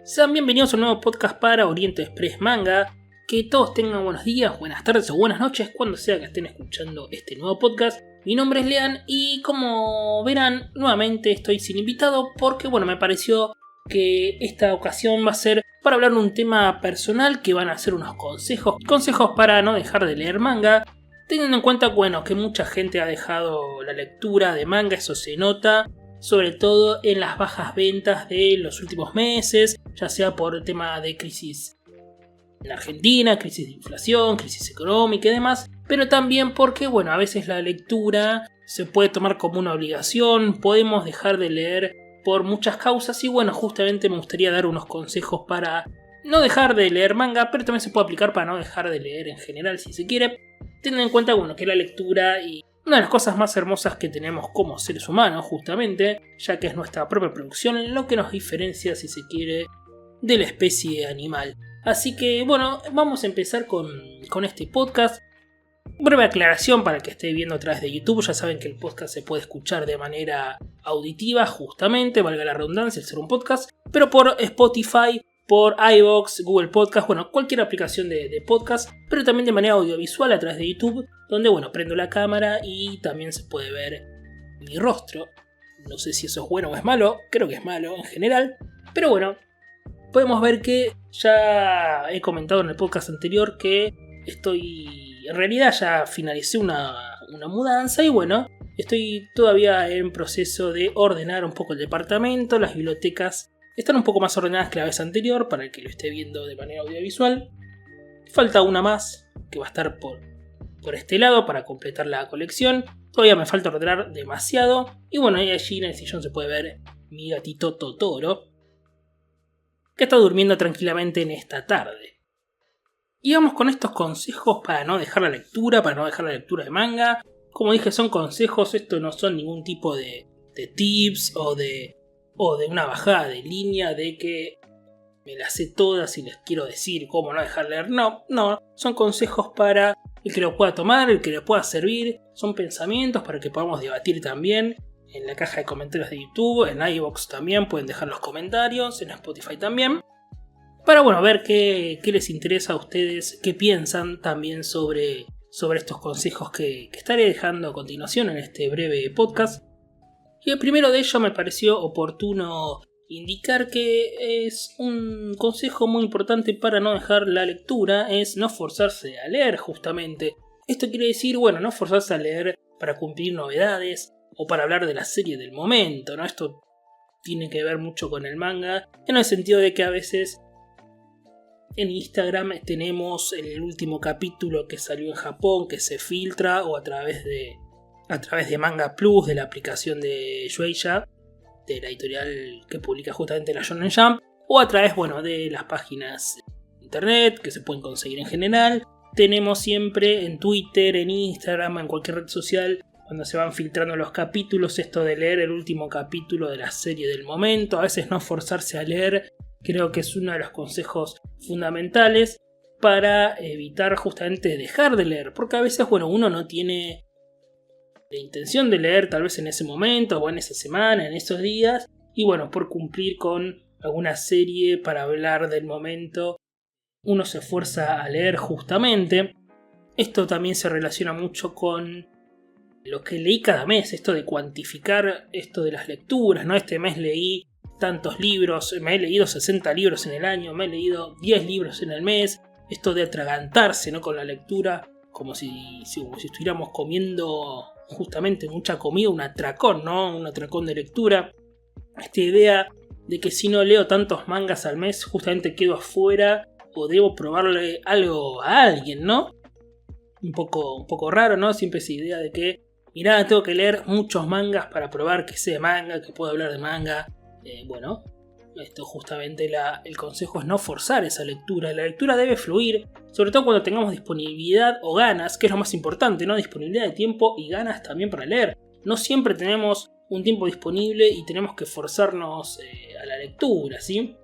Sean bienvenidos a un nuevo podcast para Oriente Express Manga. Que todos tengan buenos días, buenas tardes o buenas noches cuando sea que estén escuchando este nuevo podcast. Mi nombre es Lean y como verán, nuevamente estoy sin invitado porque me pareció que esta ocasión va a ser para hablar de un tema personal, que van a ser unos consejos para no dejar de leer manga. Teniendo en cuenta que mucha gente ha dejado la lectura de manga, eso se nota, sobre todo en las bajas ventas de los últimos meses, ya sea por el tema de crisis en Argentina, crisis de inflación, crisis económica y demás, pero también porque a veces la lectura se puede tomar como una obligación, podemos dejar de leer por muchas causas y justamente me gustaría dar unos consejos para no dejar de leer manga, pero también se puede aplicar para no dejar de leer en general si se quiere, teniendo en cuenta que la lectura y una de las cosas más hermosas que tenemos como seres humanos justamente, ya que es nuestra propia producción lo que nos diferencia, si se quiere, de la especie animal. Así que vamos a empezar con este podcast. Breve aclaración para el que esté viendo a través de YouTube, ya saben que el podcast se puede escuchar de manera auditiva justamente, valga la redundancia el ser un podcast, pero por Spotify, por iVoox, Google Podcast, cualquier aplicación de podcast, pero también de manera audiovisual a través de YouTube, donde prendo la cámara y también se puede ver mi rostro. No sé si eso es bueno o es malo, creo que es malo en general, pero podemos ver que ya he comentado en el podcast anterior que en realidad ya finalicé una mudanza y estoy todavía en proceso de ordenar un poco el departamento. Las bibliotecas están un poco más ordenadas que la vez anterior, para el que lo esté viendo de manera audiovisual. Falta una más que va a estar por este lado para completar la colección. Todavía me falta ordenar demasiado. Y ahí allí en el sillón se puede ver mi gatito Totoro, que está durmiendo tranquilamente en esta tarde. Y vamos con estos consejos para no dejar la lectura, de manga. Como dije, son consejos, esto no son ningún tipo de tips o de una bajada de línea de que me las sé todas y les quiero decir cómo no dejar de leer. No, son consejos para el que lo pueda tomar, el que le pueda servir. Son pensamientos para que podamos debatir también. En la caja de comentarios de YouTube, en iVoox también pueden dejar los comentarios, en Spotify también. Para ver qué les interesa a ustedes, qué piensan también sobre estos consejos que estaré dejando a continuación en este breve podcast. Y el primero de ellos me pareció oportuno indicar que es un consejo muy importante para no dejar la lectura, es no forzarse a leer justamente. Esto quiere decir, no forzarse a leer para cumplir novedades o para hablar de la serie del momento, ¿no? Esto tiene que ver mucho con el manga, en el sentido de que a veces en Instagram tenemos el último capítulo que salió en Japón, que se filtra, o a través de Manga Plus, de la aplicación de Shueisha, de la editorial que publica justamente la Shonen Jump, o a través de las páginas de internet que se pueden conseguir en general. Tenemos siempre en Twitter, en Instagram, en cualquier red social, cuando se van filtrando los capítulos, esto de leer el último capítulo de la serie del momento, a veces no forzarse a leer, creo que es uno de los consejos fundamentales para evitar justamente dejar de leer, porque a veces uno no tiene la intención de leer tal vez en ese momento o en esa semana, en esos días, y por cumplir con alguna serie para hablar del momento, uno se fuerza a leer justamente. Esto también se relaciona mucho con lo que leí cada mes, esto de cuantificar esto de las lecturas, ¿no? Este mes leí tantos libros, me he leído 60 libros en el año, me he leído 10 libros en el mes, esto de atragantarse, ¿no? Con la lectura, como si estuviéramos comiendo justamente mucha comida, un atracón, ¿no? Un atracón de lectura. Esta idea de que si no leo tantos mangas al mes, justamente quedo afuera o debo probarle algo a alguien, ¿no? Un poco raro, ¿no? Siempre esa idea de que mirá, tengo que leer muchos mangas para probar que sé de manga, que puedo hablar de manga. Esto justamente el consejo es no forzar esa lectura. La lectura debe fluir, sobre todo cuando tengamos disponibilidad o ganas, que es lo más importante, ¿no? Disponibilidad de tiempo y ganas también para leer. No siempre tenemos un tiempo disponible y tenemos que forzarnos a la lectura, ¿sí?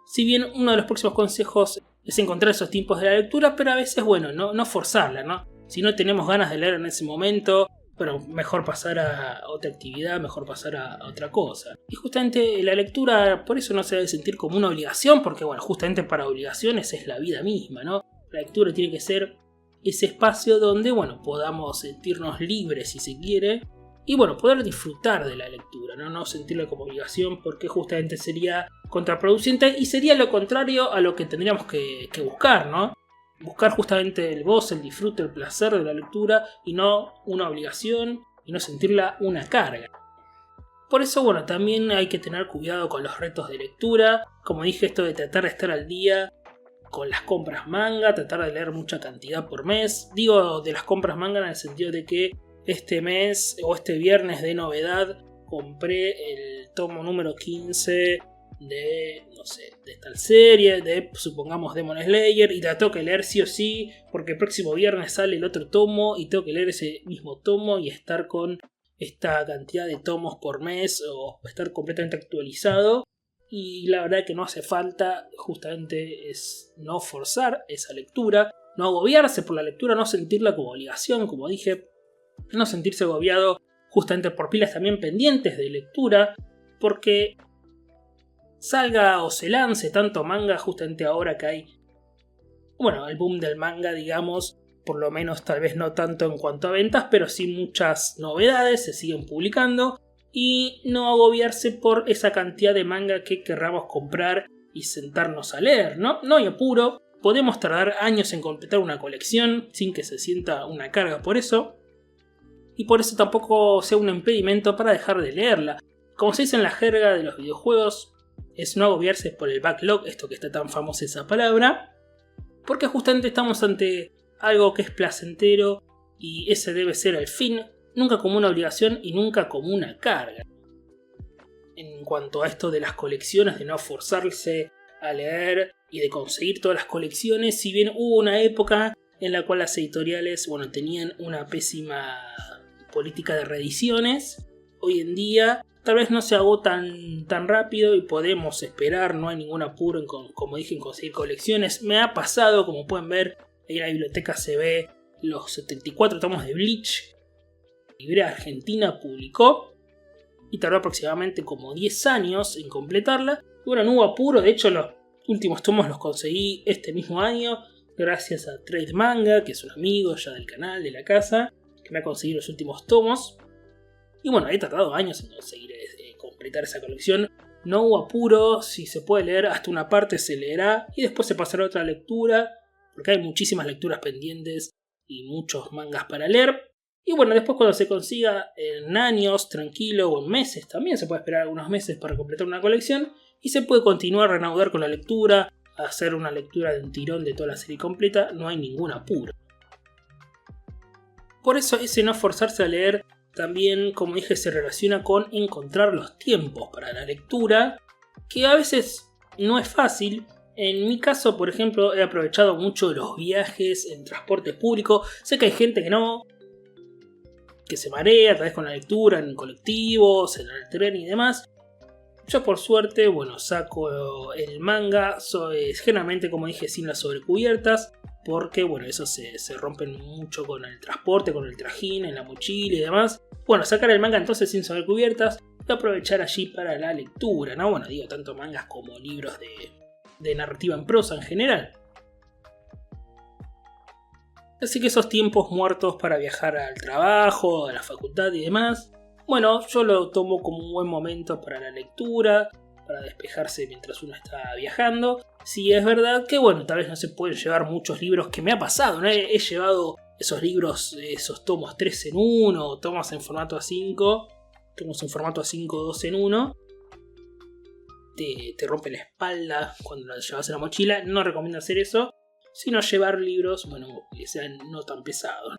Si bien uno de los próximos consejos es encontrar esos tiempos de la lectura, pero a veces, no forzarla, ¿no? Si no tenemos ganas de leer en ese momento, bueno, mejor pasar a otra actividad, mejor pasar a otra cosa. Y justamente la lectura por eso no se debe sentir como una obligación, porque bueno, justamente para obligaciones es la vida misma, ¿no? La lectura tiene que ser ese espacio donde, bueno, podamos sentirnos libres si se quiere, y bueno, poder disfrutar de la lectura, no sentirla como obligación, porque justamente sería contraproducente y sería lo contrario a lo que tendríamos que buscar, ¿no? Buscar justamente el goce, el disfrute, el placer de la lectura y no una obligación y no sentirla una carga. Por eso, bueno, también hay que tener cuidado con los retos de lectura. Como dije, esto de tratar de estar al día con las compras manga, tratar de leer mucha cantidad por mes. Digo de las compras manga en el sentido de que este mes o este viernes de novedad compré el tomo número 15 de, no sé, de tal serie, de, supongamos, Demon Slayer, y la tengo que leer sí o sí, porque el próximo viernes sale el otro tomo y tengo que leer ese mismo tomo y estar con esta cantidad de tomos por mes o estar completamente actualizado. Y la verdad que no hace falta, justamente es no forzar esa lectura, no agobiarse por la lectura, no sentirla como obligación, como dije, no sentirse agobiado justamente por pilas también pendientes de lectura, porque salga o se lance tanto manga justamente ahora que hay, bueno, el boom del manga, digamos, por lo menos tal vez no tanto en cuanto a ventas, pero sí muchas novedades se siguen publicando, y no agobiarse por esa cantidad de manga que querramos comprar y sentarnos a leer, ¿no? No hay apuro, podemos tardar años en completar una colección sin que se sienta una carga por eso, y por eso tampoco sea un impedimento para dejar de leerla. Como se dice en la jerga de los videojuegos, es no agobiarse por el backlog, esto que está tan famosa esa palabra, porque justamente estamos ante algo que es placentero y ese debe ser el fin, nunca como una obligación y nunca como una carga. En cuanto a esto de las colecciones, de no forzarse a leer y de conseguir todas las colecciones, si bien hubo una época en la cual las editoriales, bueno, tenían una pésima política de reediciones, hoy en día tal vez no se agotan tan rápido y podemos esperar, no hay ningún apuro en, como dije, en conseguir colecciones. Me ha pasado, como pueden ver, ahí en la biblioteca se ve los 74 tomos de Bleach. Librería Argentina publicó y tardó aproximadamente como 10 años en completarla. Y bueno, no hubo apuro, de hecho los últimos tomos los conseguí este mismo año gracias a Trade Manga, que es un amigo ya del canal, de la casa, que me ha conseguido los últimos tomos. Y bueno, he tardado años en conseguir completar esa colección. No hubo apuro, si se puede leer hasta una parte se leerá y después se pasará a otra lectura, porque hay muchísimas lecturas pendientes y muchos mangas para leer. Y bueno, después cuando se consiga en años, tranquilo, o en meses, también se puede esperar algunos meses para completar una colección y se puede continuar, reanudar con la lectura, hacer una lectura de un tirón de toda la serie completa, no hay ningún apuro. Por eso ese no forzarse a leer también, como dije, se relaciona con encontrar los tiempos para la lectura, que a veces no es fácil. En mi caso, por ejemplo, he aprovechado mucho los viajes en transporte público. Sé que hay gente que se marea, tal vez con la lectura en colectivos, en el tren y demás. Yo por suerte, bueno, saco el manga, generalmente, como dije, sin las sobrecubiertas, porque bueno, eso se rompen mucho con el transporte, con el trajín, en la mochila y demás. Bueno, sacar el manga entonces sin sobrecubiertas y aprovechar allí para la lectura, ¿no? Bueno, digo, tanto mangas como libros de narrativa en prosa en general. Así que esos tiempos muertos para viajar al trabajo, a la facultad y demás, bueno, yo lo tomo como un buen momento para la lectura, para despejarse mientras uno está viajando. Sí, es verdad que, bueno, tal vez no se pueden llevar muchos libros, que me ha pasado, ¿no? He llevado esos libros, esos tomos 3 en 1, tomos en formato A5, tomos en formato A5 2 en 1. Te rompe la espalda cuando lo llevas en la mochila. No recomiendo hacer eso, sino llevar libros, bueno, que sean no tan pesados.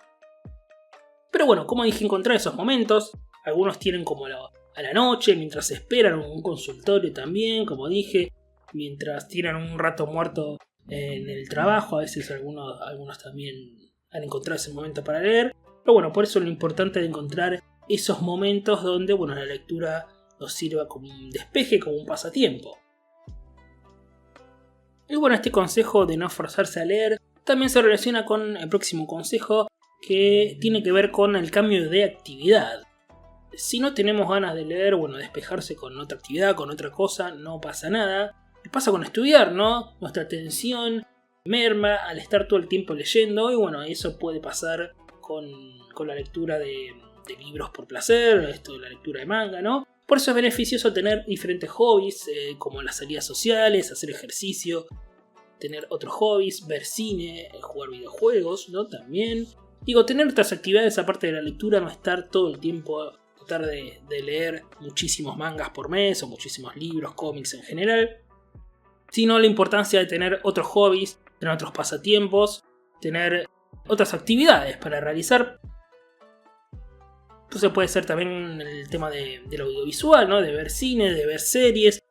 Pero bueno, como dije, encontrar esos momentos. Algunos tienen como a la noche, mientras esperan un consultorio también, como dije, mientras tienen un rato muerto en el trabajo. A veces algunos también han encontrado ese momento para leer. Pero bueno, por eso lo importante es encontrar esos momentos donde, bueno, la lectura nos sirva como un despeje, como un pasatiempo. Y bueno, este consejo de no forzarse a leer también se relaciona con el próximo consejo, que tiene que ver con el cambio de actividad. Si no tenemos ganas de leer, despejarse con otra actividad, con otra cosa, no pasa nada. Pasa con estudiar, ¿no? Nuestra atención merma al estar todo el tiempo leyendo y eso puede pasar con la lectura de libros por placer, la lectura de manga, ¿no? Por eso es beneficioso tener diferentes hobbies, como las salidas sociales, hacer ejercicio, tener otros hobbies, ver cine, jugar videojuegos, ¿no? También. Tener otras actividades aparte de la lectura, no estar todo el tiempo, tratar de leer muchísimos mangas por mes o muchísimos libros, cómics en general, sino la importancia de tener otros hobbies, tener otros pasatiempos, tener otras actividades para realizar. Entonces puede ser también el tema del audiovisual, ¿no? De ver cine, de ver series.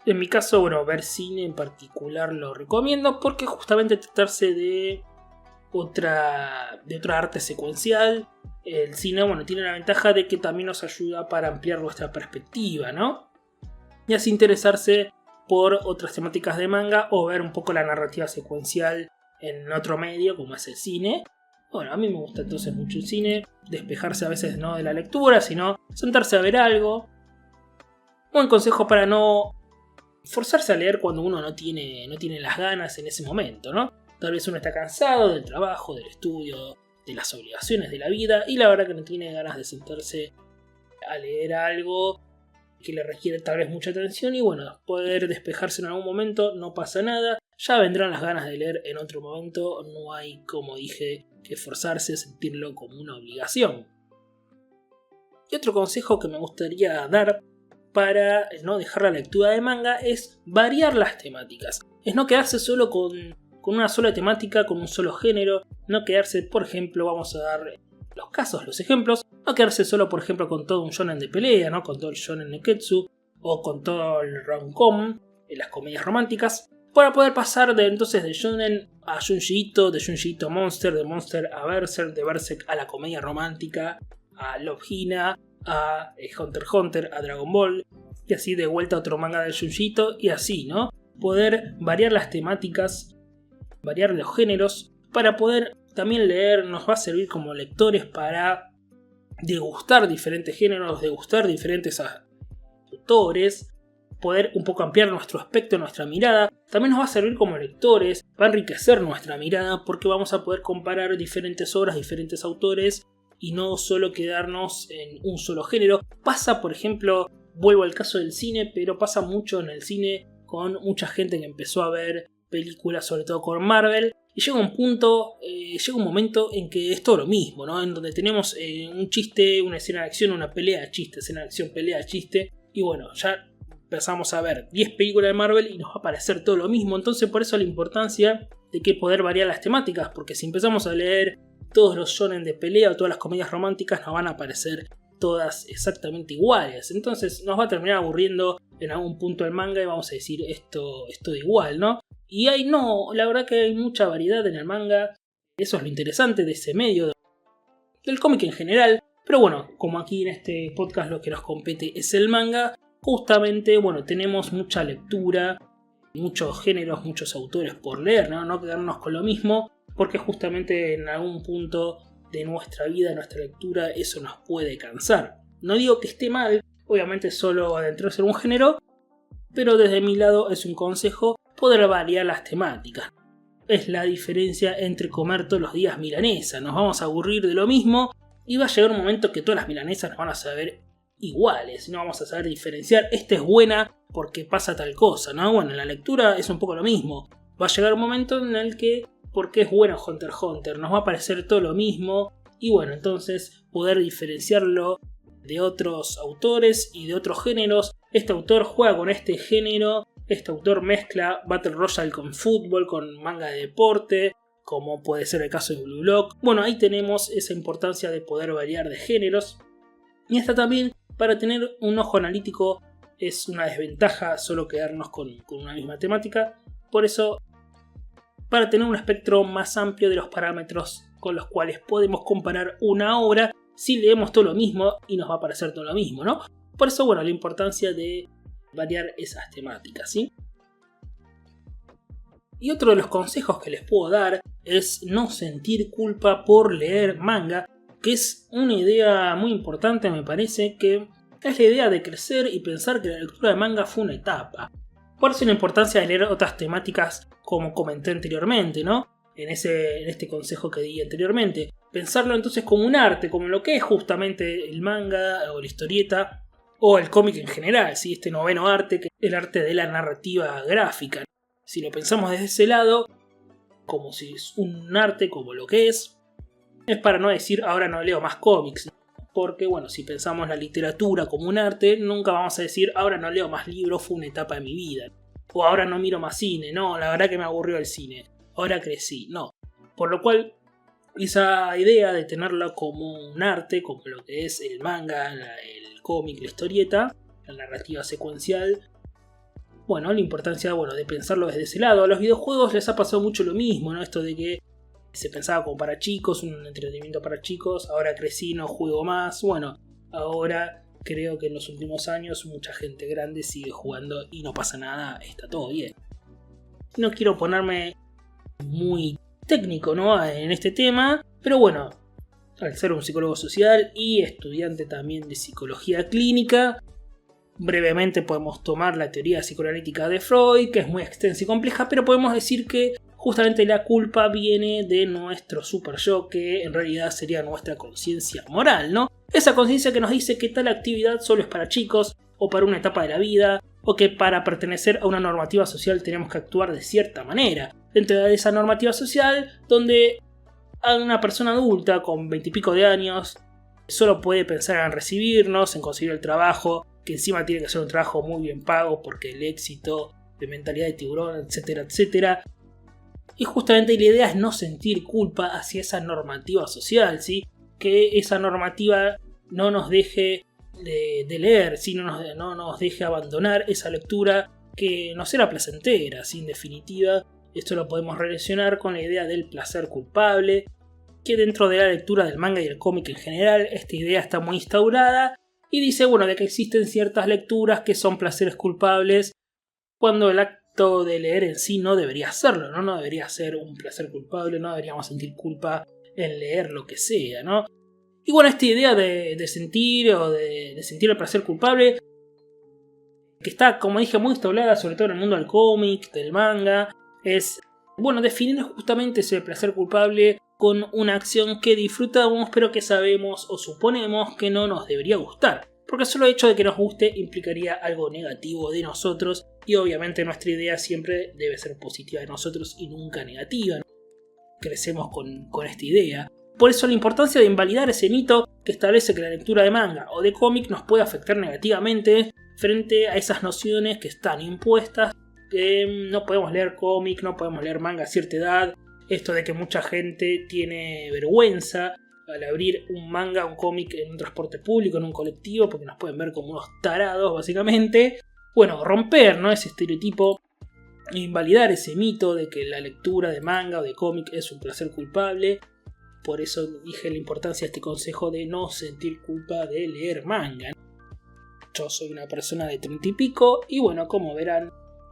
En mi caso, ver cine en particular lo recomiendo porque justamente tratarse de otra arte secuencial, el cine tiene la ventaja de que también nos ayuda para ampliar nuestra perspectiva, ¿no? Y así interesarse por otras temáticas de manga o ver un poco la narrativa secuencial en otro medio como es el cine. A mí me gusta entonces mucho el cine, despejarse a veces no de la lectura, sino sentarse a ver algo. Un consejo para no forzarse a leer cuando uno no tiene las ganas en ese momento, ¿no? Tal vez uno está cansado del trabajo, del estudio, de las obligaciones de la vida y la verdad que no tiene ganas de sentarse a leer algo que le requiere tal vez mucha atención y poder despejarse en algún momento, no pasa nada. Ya vendrán las ganas de leer en otro momento, no hay, como dije, que forzarse a sentirlo como una obligación. Y otro consejo que me gustaría dar para no dejar la lectura de manga es variar las temáticas. Es no quedarse solo con una sola temática, con un solo género, no quedarse, por ejemplo, vamos a dar los ejemplos, no quedarse solo, por ejemplo, con todo un shonen de pelea, ¿no? Con todo el shonen neketsu, o con todo el rom-com, las comedias románticas, para poder pasar entonces de shonen a Junji Ito, de Junji Ito a Monster, de Monster a Berserk, de Berserk a la comedia romántica, a Love Hina, a Hunter x Hunter, a Dragon Ball, y así de vuelta a otro manga de Junji Ito, y así, ¿no? Poder variar las temáticas, variar los géneros, para poder también leer, nos va a servir como lectores para degustar diferentes géneros, degustar diferentes autores, poder un poco ampliar nuestro aspecto, nuestra mirada. También nos va a servir como lectores, va a enriquecer nuestra mirada porque vamos a poder comparar diferentes obras, diferentes autores y no solo quedarnos en un solo género. Pasa, por ejemplo, vuelvo al caso del cine, pero pasa mucho en el cine con mucha gente que empezó a ver películas, sobre todo con Marvel, y llega un momento en que es todo lo mismo, ¿no? En donde tenemos un chiste, una escena de acción, una pelea de chiste, escena de acción, pelea de chiste, y ya empezamos a ver 10 películas de Marvel y nos va a parecer todo lo mismo. Entonces por eso la importancia de que poder variar las temáticas, porque si empezamos a leer todos los shonen de pelea o todas las comedias románticas nos van a parecer todas exactamente iguales. Entonces nos va a terminar aburriendo en algún punto el manga y vamos a decir esto de igual, ¿no? Y la verdad que hay mucha variedad en el manga. Eso es lo interesante de ese medio, del cómic en general. Pero como aquí en este podcast lo que nos compete es el manga, justamente, tenemos mucha lectura, muchos géneros, muchos autores por leer, ¿no? No quedarnos con lo mismo, porque justamente en algún punto de nuestra vida, nuestra lectura, eso nos puede cansar. No digo que esté mal, obviamente solo adentrarse en un género, pero desde mi lado es un consejo poder variar las temáticas. Es la diferencia entre comer todos los días milanesa. Nos vamos a aburrir de lo mismo y va a llegar un momento que todas las milanesas nos van a saber iguales. No vamos a saber diferenciar. Esta es buena porque pasa tal cosa, ¿no? En la lectura es un poco lo mismo. Va a llegar un momento en el que, porque es bueno Hunter x Hunter, nos va a parecer todo lo mismo. Y entonces poder diferenciarlo de otros autores y de otros géneros. Este autor juega con este género. Este autor mezcla Battle Royale con fútbol, con manga de deporte, como puede ser el caso de Blue Lock. Ahí tenemos esa importancia de poder variar de géneros. Y esta también, para tener un ojo analítico, es una desventaja solo quedarnos con una misma temática. Por eso, para tener un espectro más amplio de los parámetros con los cuales podemos comparar una obra, si leemos todo lo mismo y nos va a parecer todo lo mismo, ¿no? Por eso, la importancia de variar esas temáticas, ¿sí? Y otro de los consejos que les puedo dar es no sentir culpa por leer manga, que es una idea muy importante, me parece, que es la idea de crecer y pensar que la lectura de manga fue una etapa. Por eso la importancia de leer otras temáticas como comenté anteriormente, ¿no? En este consejo que di anteriormente. Pensarlo entonces como un arte, como lo que es justamente el manga o la historieta o el cómic en general, ¿sí? Este noveno arte, que es el arte de la narrativa gráfica. Si lo pensamos desde ese lado, como si es un arte, como lo que es para no decir ahora no leo más cómics. Porque bueno, si pensamos la literatura como un arte, nunca vamos a decir ahora no leo más libros, fue una etapa de mi vida. O ahora no miro más cine, no, la verdad que me aburrió el cine, ahora crecí, no. Por lo cual, esa idea de tenerlo como un arte, como lo que es el manga, el cómic, la historieta, la narrativa secuencial, bueno, la importancia de pensarlo desde ese lado. A los videojuegos les ha pasado mucho lo mismo, ¿no? Esto de que se pensaba como para chicos, un entretenimiento para chicos, ahora crecí, no juego más, bueno, ahora creo que en los últimos años mucha gente grande sigue jugando y no pasa nada, está todo bien. No quiero ponerme muy técnico, ¿no?, en este tema, pero bueno, al ser un psicólogo social y estudiante también de psicología clínica, brevemente podemos tomar la teoría psicoanalítica de Freud, que es muy extensa y compleja, pero podemos decir que justamente la culpa viene de nuestro super yo, que en realidad sería nuestra conciencia moral, ¿no? Esa conciencia que nos dice que tal actividad solo es para chicos, o para una etapa de la vida, o que para pertenecer a una normativa social tenemos que actuar de cierta manera. Dentro de esa normativa social, donde a una persona adulta con 20 y pico de años solo puede pensar en recibirnos, en conseguir el trabajo, que encima tiene que ser un trabajo muy bien pago porque el éxito, de mentalidad de tiburón, etcétera, etcétera. Y justamente la idea es no sentir culpa hacia esa normativa social, ¿sí? Que esa normativa no nos deje de leer, ¿sí? No nos deje abandonar esa lectura que nos era placentera, ¿sí? En definitiva, esto lo podemos relacionar con la idea del placer culpable, que dentro de la lectura del manga y el cómic en general, esta idea está muy instaurada y dice, de que existen ciertas lecturas que son placeres culpables cuando el acto de leer en sí no debería serlo, ¿no? No debería ser un placer culpable, no deberíamos sentir culpa en leer lo que sea, ¿no? Y esta idea de sentir o de sentir el placer culpable, que está, como dije, muy instaurada, sobre todo en el mundo del cómic, del manga, es, definir justamente ese placer culpable con una acción que disfrutamos, pero que sabemos o suponemos que no nos debería gustar. Porque solo el hecho de que nos guste implicaría algo negativo de nosotros, y obviamente nuestra idea siempre debe ser positiva de nosotros y nunca negativa, ¿no? Crecemos con esta idea. Por eso la importancia de invalidar ese mito que establece que la lectura de manga o de cómic nos puede afectar negativamente frente a esas nociones que están impuestas. No podemos leer cómic, no podemos leer manga a cierta edad. Esto de que mucha gente tiene vergüenza al abrir un manga, un cómic en un transporte público, en un colectivo, porque nos pueden ver como unos tarados, básicamente. Romper, ¿no?, ese estereotipo, invalidar ese mito de que la lectura de manga o de cómic es un placer culpable. Por eso dije la importancia de este consejo de no sentir culpa de leer manga. Yo soy una persona de 30 y pico y como verán,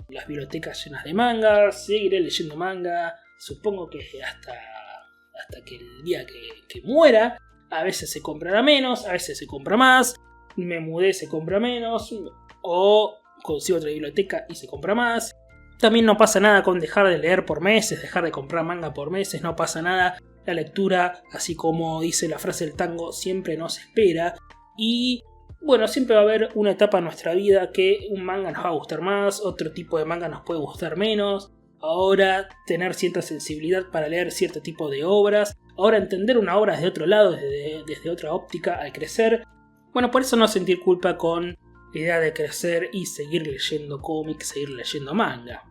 las bibliotecas llenas de manga, seguiré leyendo manga, supongo que hasta que el día que muera. A veces se comprará menos, a veces se compra más, me mudé, se compra menos, o consigo otra biblioteca y se compra más. También no pasa nada con dejar de leer por meses, dejar de comprar manga por meses, no pasa nada. La lectura, así como dice la frase del tango, siempre nos espera. Y siempre va a haber una etapa en nuestra vida que un manga nos va a gustar más, otro tipo de manga nos puede gustar menos. Ahora tener cierta sensibilidad para leer cierto tipo de obras. Ahora entender una obra desde otro lado, desde otra óptica al crecer. Por eso no sentir culpa con la idea de crecer y seguir leyendo cómics, seguir leyendo manga.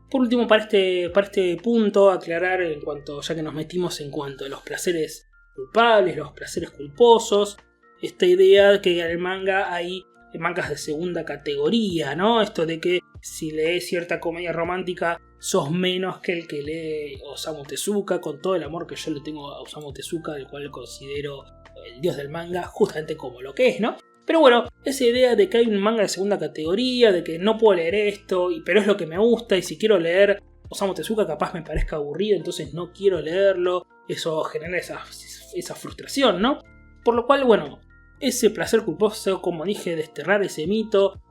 Por último, para este punto, aclarar ya que nos metimos en cuanto a los placeres culpables, los placeres culposos, esta idea que en el manga hay mangas de segunda categoría, ¿no? Esto de que si lees cierta comedia romántica sos menos que el que lee Osamu Tezuka, con todo el amor que yo le tengo a Osamu Tezuka, el cual considero el dios del manga, justamente como lo que es, ¿no? Pero esa idea de que hay un manga de segunda categoría, de que no puedo leer esto, pero es lo que me gusta, y si quiero leer Osamu Tezuka capaz me parezca aburrido, entonces no quiero leerlo. Eso genera esa frustración, ¿no? Por lo cual, bueno, ese placer culposo, como dije, desterrar ese mito,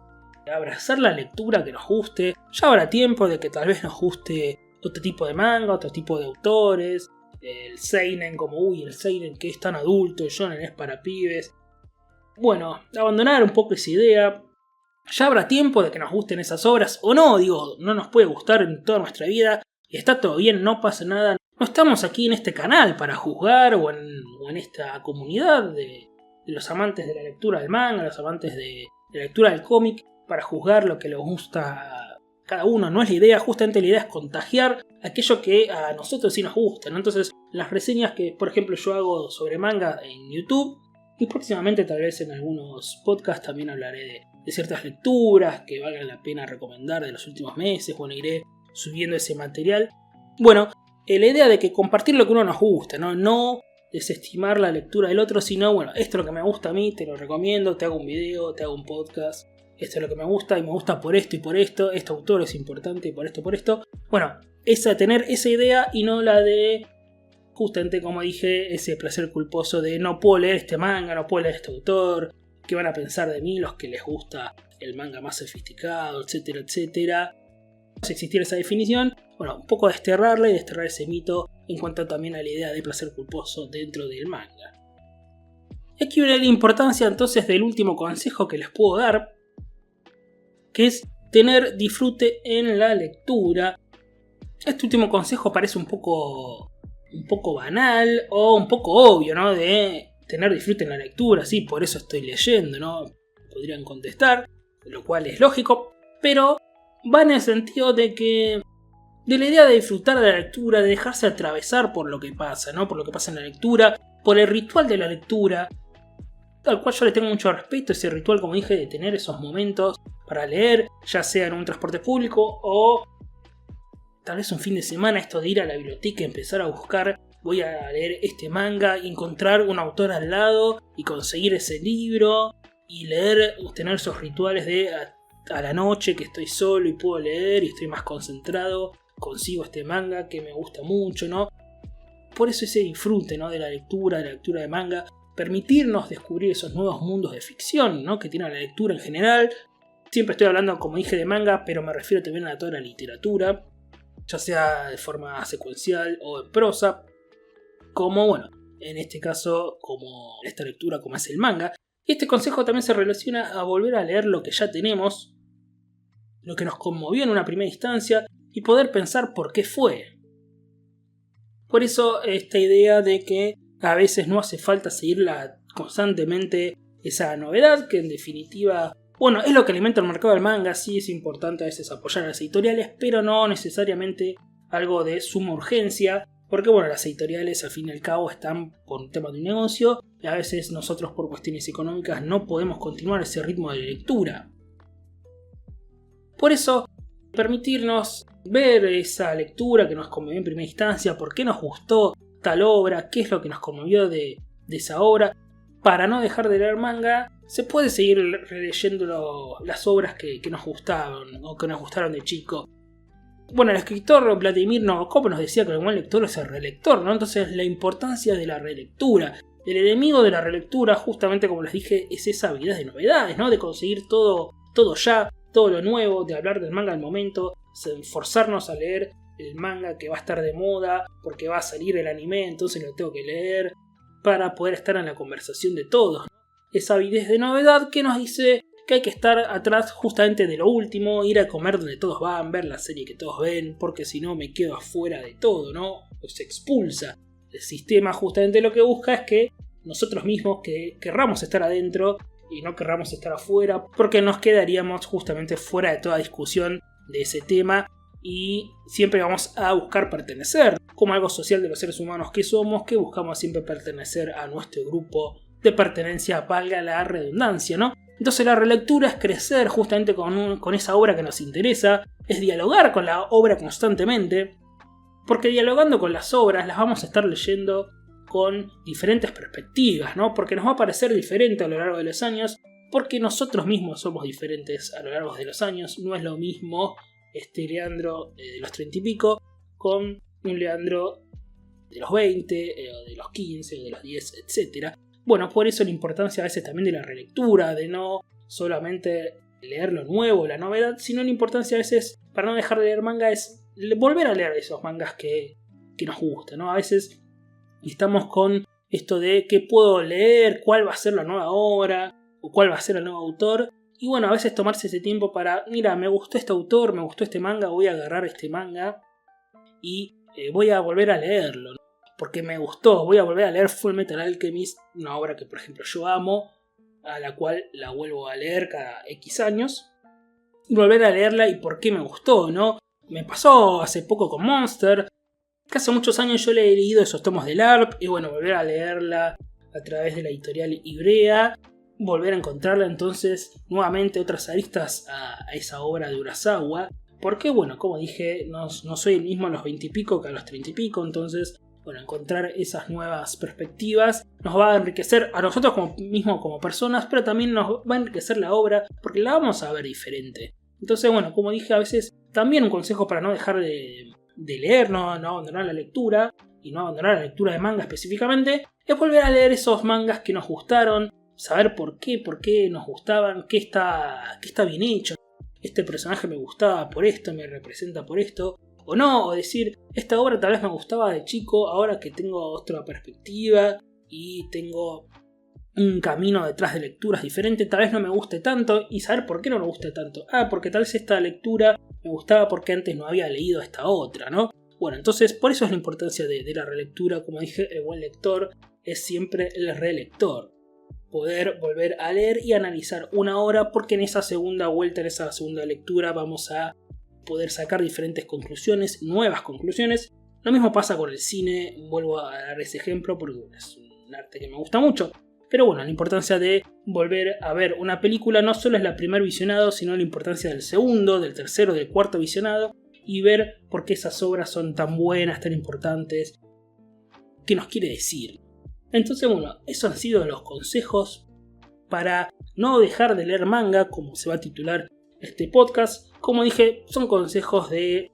abrazar la lectura que nos guste. Ya habrá tiempo de que tal vez nos guste otro tipo de manga, otro tipo de autores. El seinen, como el seinen que es tan adulto, el shonen es para pibes. Bueno, abandonar un poco esa idea. Ya habrá tiempo de que nos gusten esas obras o no, no nos puede gustar en toda nuestra vida y está todo bien, no pasa nada. No estamos aquí en este canal para juzgar o en esta comunidad de los amantes de la lectura del manga, los amantes de la lectura del cómic, para juzgar lo que les gusta a cada uno. No es la idea, justamente la idea es contagiar aquello que a nosotros sí nos gusta, ¿no? Entonces, las reseñas que, por ejemplo, yo hago sobre manga en YouTube, y próximamente tal vez en algunos podcasts también hablaré de ciertas lecturas que valgan la pena recomendar de los últimos meses. Bueno, iré subiendo ese material. Bueno, la idea de que compartir lo que uno nos gusta, no desestimar la lectura del otro, sino, bueno, esto es lo que me gusta a mí, te lo recomiendo, te hago un video, te hago un podcast, esto es lo que me gusta y me gusta por esto y por esto, este autor es importante por esto. Bueno, tener esa idea y no la de, justamente como dije, ese placer culposo de no puedo leer este manga, no puedo leer este autor, ¿qué van a pensar de mí los que les gusta el manga más sofisticado, etcétera, etcétera? Si existiera esa definición, bueno, un poco desterrarla y desterrar ese mito en cuanto también a la idea de placer culposo dentro del manga. Aquí viene la importancia entonces del último consejo que les puedo dar, que es tener disfrute en la lectura. Este último consejo parece un poco banal o un poco obvio, ¿no? De tener disfrute en la lectura, sí, por eso estoy leyendo, ¿no? Podrían contestar, lo cual es lógico, pero va en el sentido de la idea de disfrutar de la lectura, de dejarse atravesar por lo que pasa, ¿no? Por lo que pasa en la lectura, por el ritual de la lectura, al cual yo le tengo mucho respeto, ese ritual, como dije, de tener esos momentos para leer, ya sea en un transporte público o tal vez un fin de semana, esto de ir a la biblioteca y empezar a buscar, voy a leer este manga y encontrar un autor al lado y conseguir ese libro y leer, tener esos rituales de a la noche que estoy solo y puedo leer y estoy más concentrado, consigo este manga que me gusta mucho, ¿no? Por eso ese disfrute, ¿no? de la lectura de manga, permitirnos descubrir esos nuevos mundos de ficción, ¿no? que tiene la lectura en general. Siempre estoy hablando, como dije, de manga, pero me refiero también a toda la literatura, ya sea de forma secuencial o en prosa, como, bueno, en este caso, como esta lectura como es el manga. Y este consejo también se relaciona a volver a leer lo que ya tenemos, lo que nos conmovió en una primera instancia, y poder pensar por qué fue. Por eso esta idea de que a veces no hace falta seguirla constantemente esa novedad, que en definitiva, bueno, es lo que alimenta el mercado del manga. Sí es importante a veces apoyar a las editoriales, pero no necesariamente algo de suma urgencia, porque bueno, las editoriales al fin y al cabo están por un tema de un negocio, y a veces nosotros por cuestiones económicas no podemos continuar ese ritmo de lectura. Por eso, permitirnos ver esa lectura que nos conmovió en primera instancia, por qué nos gustó tal obra, qué es lo que nos conmovió de esa obra, para no dejar de leer manga, se puede seguir releyendo las obras que nos gustaron o que nos gustaron de chico. Bueno, el escritor Vladimir Nabokov nos decía que el buen lector es el relector, ¿no? Entonces la importancia de la relectura. El enemigo de la relectura, justamente como les dije, es esa habilidad de novedades, ¿no? De conseguir todo ya, todo lo nuevo, de hablar del manga al momento, forzarnos a leer el manga que va a estar de moda, porque va a salir el anime, entonces lo tengo que leer, para poder estar en la conversación de todos, ¿no? Esa avidez de novedad que nos dice que hay que estar atrás justamente de lo último, ir a comer donde todos van, ver la serie que todos ven, porque si no me quedo afuera de todo, ¿no? Pues se expulsa. El sistema justamente lo que busca es que nosotros mismos que querramos estar adentro y no querramos estar afuera, porque nos quedaríamos justamente fuera de toda discusión de ese tema y siempre vamos a buscar pertenecer, como algo social de los seres humanos que somos, que buscamos siempre pertenecer a nuestro grupo de pertenencia, valga la redundancia, ¿no? Entonces la relectura es crecer justamente con esa obra que nos interesa, es dialogar con la obra constantemente, porque dialogando con las obras las vamos a estar leyendo con diferentes perspectivas, ¿no? Porque nos va a parecer diferente a lo largo de los años, porque nosotros mismos somos diferentes a lo largo de los años. No es lo mismo Leandro de los 30 y pico con un Leandro de los 20, o de los 15, o de los 10, etc. Bueno, por eso la importancia a veces también de la relectura, de no solamente leer lo nuevo, la novedad, sino la importancia a veces, para no dejar de leer manga, es volver a leer esos mangas que nos gustan, ¿no? A veces estamos con esto de qué puedo leer, cuál va a ser la nueva obra, o cuál va a ser el nuevo autor. Y bueno, a veces tomarse ese tiempo para, mira, me gustó este autor, me gustó este manga, voy a agarrar este manga y voy a volver a leerlo, ¿no? Porque me gustó, voy a volver a leer Full Metal Alchemist, una obra que por ejemplo yo amo, a la cual la vuelvo a leer cada X años, y volver a leerla y por qué me gustó, ¿no? Me pasó hace poco con Monster, que hace muchos años yo le he leído esos tomos del ARP, y bueno, volver a leerla a través de la editorial Ibrea, volver a encontrarla entonces nuevamente otras aristas a esa obra de Urasawa, porque bueno, como dije, no soy el mismo a los 20 y pico que a los 30 y pico, entonces bueno, encontrar esas nuevas perspectivas nos va a enriquecer a nosotros como personas, pero también nos va a enriquecer la obra porque la vamos a ver diferente. Entonces bueno, como dije, a veces también un consejo para no dejar de leer, no abandonar la lectura, y no abandonar la lectura de manga específicamente, es volver a leer esos mangas que nos gustaron, saber por qué nos gustaban, qué está bien hecho. Este personaje me gustaba por esto, me representa por esto, o no, o decir, esta obra tal vez me gustaba de chico, ahora que tengo otra perspectiva y tengo un camino detrás de lecturas diferente, tal vez no me guste tanto, y saber por qué no me gusta tanto. Porque tal vez esta lectura me gustaba porque antes no había leído esta otra, ¿no? Bueno, entonces por eso es la importancia de la relectura. Como dije, el buen lector es siempre el relector. Poder volver a leer y analizar una obra, porque en esa segunda vuelta, en esa segunda lectura, vamos a poder sacar diferentes conclusiones, nuevas conclusiones. Lo mismo pasa con el cine, vuelvo a dar ese ejemplo porque es un arte que me gusta mucho. Pero bueno, la importancia de volver a ver una película no solo es la primer visionado, sino la importancia del segundo, del tercero, del cuarto visionado, y ver por qué esas obras son tan buenas, tan importantes, qué nos quiere decir. Entonces bueno, esos han sido los consejos para no dejar de leer manga, como se va a titular este podcast. Como dije, son consejos de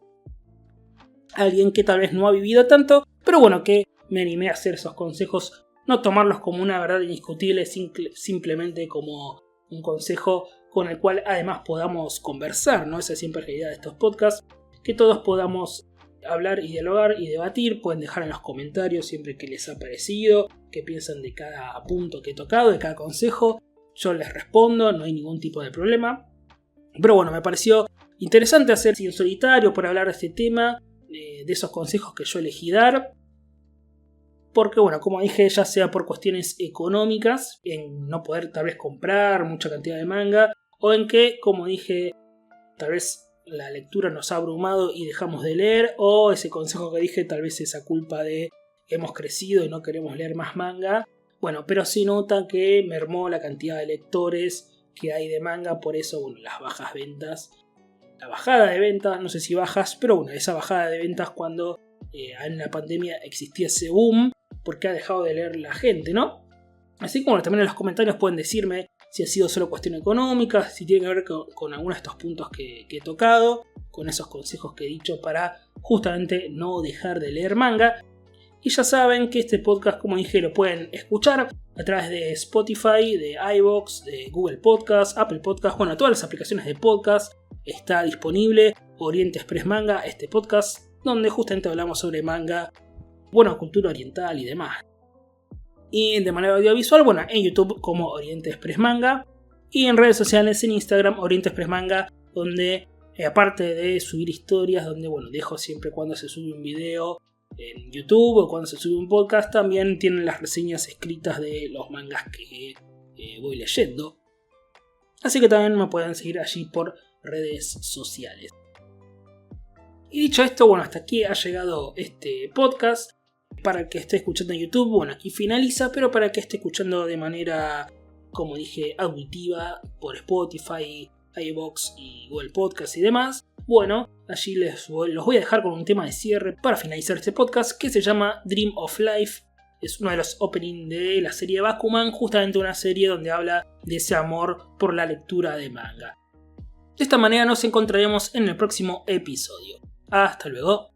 alguien que tal vez no ha vivido tanto, pero bueno, que me animé a hacer esos consejos, no tomarlos como una verdad indiscutible, simplemente como un consejo con el cual además podamos conversar, ¿no? Esa es siempre la idea de estos podcasts, que todos podamos hablar y dialogar y debatir. Pueden dejar en los comentarios siempre que les ha parecido, qué piensan de cada punto que he tocado, de cada consejo. Yo les respondo, no hay ningún tipo de problema. Pero bueno, me pareció interesante hacer en solitario por hablar de este tema, de esos consejos que yo elegí dar. Porque bueno, como dije, ya sea por cuestiones económicas, en no poder tal vez comprar mucha cantidad de manga, o en que, como dije, tal vez la lectura nos ha abrumado y dejamos de leer, o ese consejo que dije, tal vez esa culpa de que hemos crecido y no queremos leer más manga. Bueno, pero sí nota que mermó la cantidad de lectores que hay de manga, por eso, bueno, las bajas ventas, la bajada de ventas, no sé si bajas, pero bueno, esa bajada de ventas cuando en la pandemia existía ese boom, porque ha dejado de leer la gente, ¿no? Así como también en los comentarios pueden decirme si ha sido solo cuestión económica, si tiene que ver con algunos de estos puntos que he tocado, con esos consejos que he dicho para justamente no dejar de leer manga. Y ya saben que este podcast, como dije, lo pueden escuchar a través de Spotify, de iVoox, de Google Podcast, Apple Podcast, bueno, todas las aplicaciones de podcast. Está disponible Oriente Express Manga, este podcast, donde justamente hablamos sobre manga, bueno, cultura oriental y demás. Y de manera audiovisual, bueno, en YouTube como Oriente Express Manga, y en redes sociales, en Instagram, Oriente Express Manga, donde aparte de subir historias, donde bueno, dejo siempre cuando se sube un video en YouTube o cuando se sube un podcast, también tienen las reseñas escritas de los mangas que voy leyendo. Así que también me pueden seguir allí por redes sociales. Y dicho esto, bueno, hasta aquí ha llegado este podcast. Para el que esté escuchando en YouTube, bueno, aquí finaliza, pero para el que esté escuchando de manera, como dije, auditiva por Spotify, iVoox y Google Podcast y demás, bueno, allí los voy a dejar con un tema de cierre para finalizar este podcast que se llama Dream of Life. Es uno de los openings de la serie Bakuman, justamente una serie donde habla de ese amor por la lectura de manga. De esta manera nos encontraremos en el próximo episodio. Hasta luego.